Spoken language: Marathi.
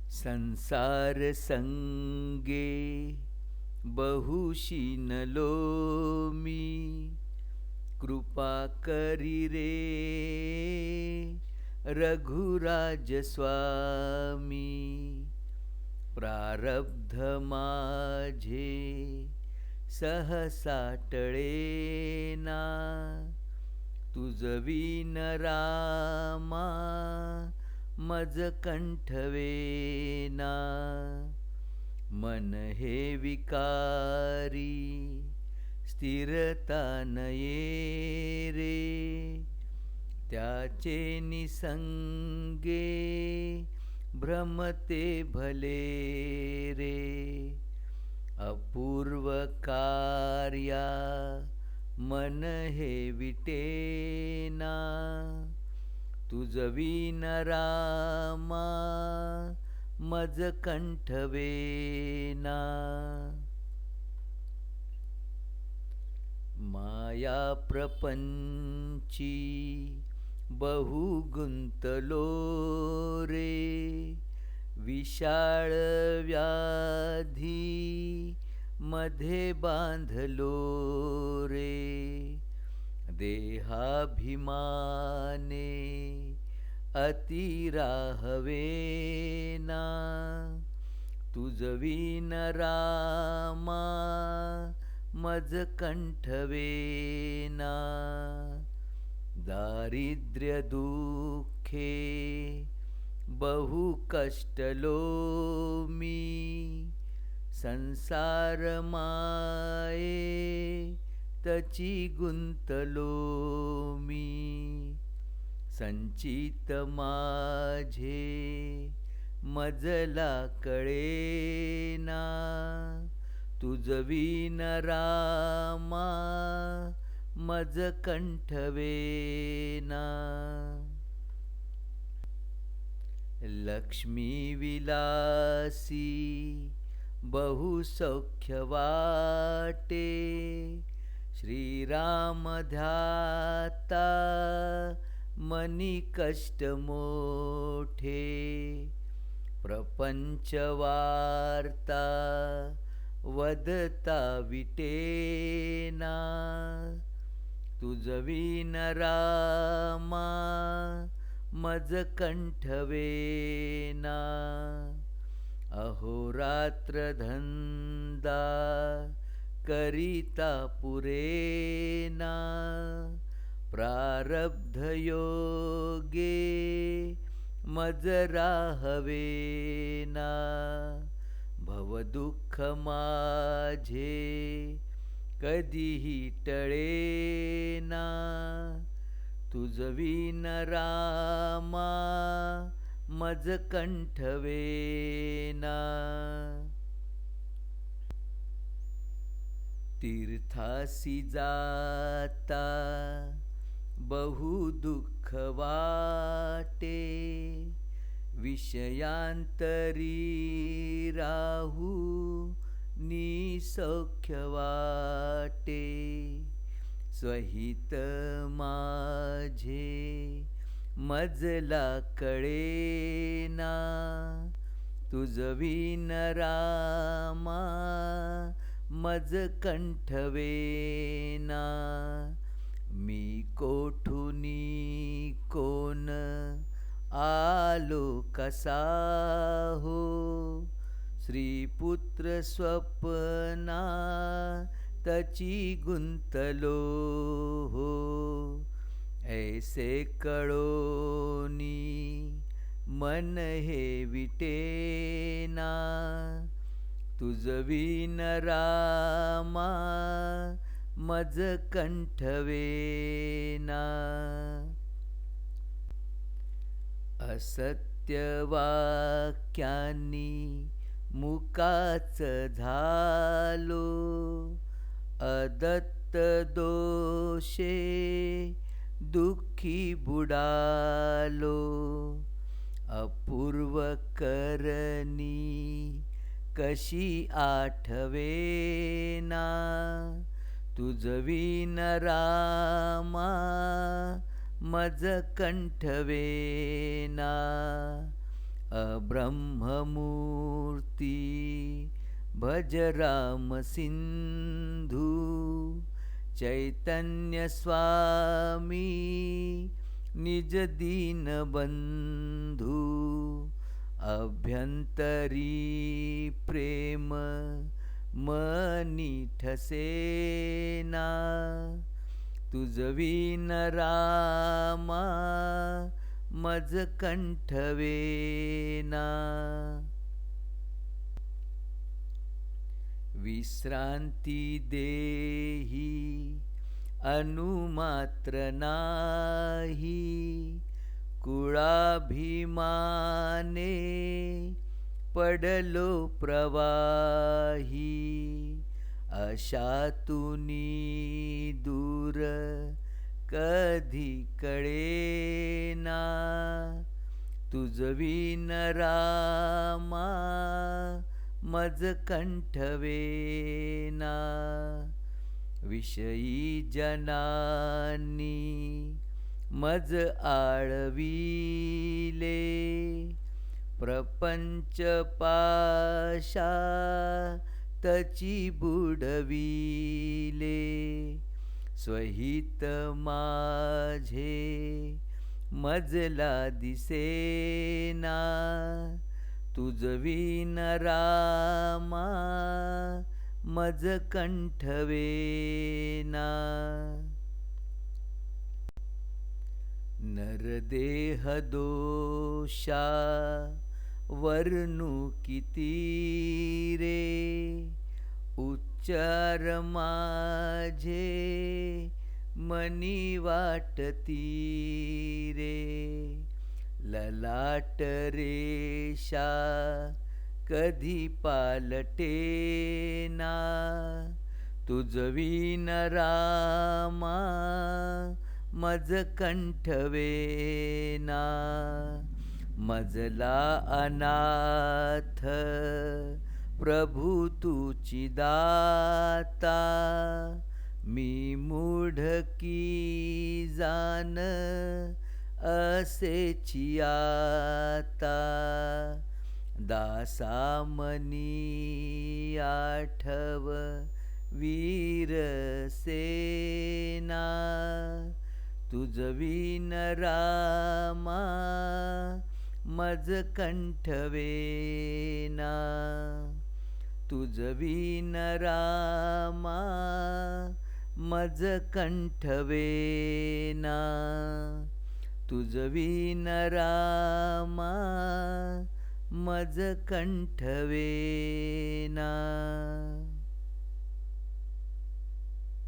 संसार संगे बहुशीनलो मी, कृपा करी रे रघुराज स्वामी. प्रारब्ध माझे सहसा टळेना, तुझ विन रामा मज कंठवेना. मन हे विकारी स्थिरता नये रे, त्याचे निसंगे भ्रमते भले रे. अपूर्व कार्या मन हे विटेना, तुझ विन रामा मज कंठवेना. माया प्रपंची बहु गुंतलो रे, विशाळ व्याधी मध्ये बांधलो रे. देहाभिमाने अति राहवेना, तुझ विन रामा मज कंठवेना. दारिद्र्य दुःखे बहु कष्टलो मी, संसार माये तची गुंतलो मी. संचित माझे मजला कळेना, तुझ विन रामा मज कंठवेना. लक्ष्मी विलासी बहु सौख्य वाटे, श्रीराम ध्याता मनी कष्ट मोठे. प्रपंच वार्ता वदता विटेना, तुझ विन रामा मज कंठवेना. अहोरात्र धंदा करिता पुरेना, प्रारब्ध योगे मज राहवेना. भवदुःख माझे कधीही टळेना, तुझ विन रामा मज कंठवेना. तीर्थासी जाता बहु दुःख वाटे, विषयांतरी राहू निसौख्य वाटे. स्वहित माझे मजला कळेना, तुझ विन रामा मज कंठवेना. मी कोठुनी कोण आलो कसा हो, श्रीपुत्र स्वप्ना तची गुंतलो हो. ऐसे कळोनी मन हे विटेना, तुझ विन रामा मज कंठवेना. असत्य वाक्यांनी मुकाच झालो, अदत्त दोषे दुःखी बुडालो. अपूर्व करणी कशी आठवेना, तुझ विन रामा मज कंठवेना. अब्रह्म मूर्ती भज राम सिंधू चैतन्य स्वामी निज दीन बंधू अभ्यंतरी प्रेम मनी ठसेना तुझ विन रामा मज कंठवेना विश्रांती देही अनुमात्र नाही कुळाभिमाने पडलो प्रवाही अशातुनी दूर कधी कळेना तुझ विन रामा मज कंठवेना विषयी जनानी मज आळविले प्रपंच पाशातची बुडविले स्वहित माझे मजला दिसेना तुझ विन रामा मज कंठवेना नरदेह दोषा वर्णू किती रे उच्चार माझे मनी वाटती रे ललाट रेषा कधी पालटेना तुझ विन रामा मज कंठवेना मजला अनाथ प्रभु तुची दाता मी मूढकी जान असेची आता दासामनी आठव वीरसेना तुझ विन रामा मज कंठवेना तुझ विन रामा मज कंठवेना तुझ विन रामा मज कंठवेना.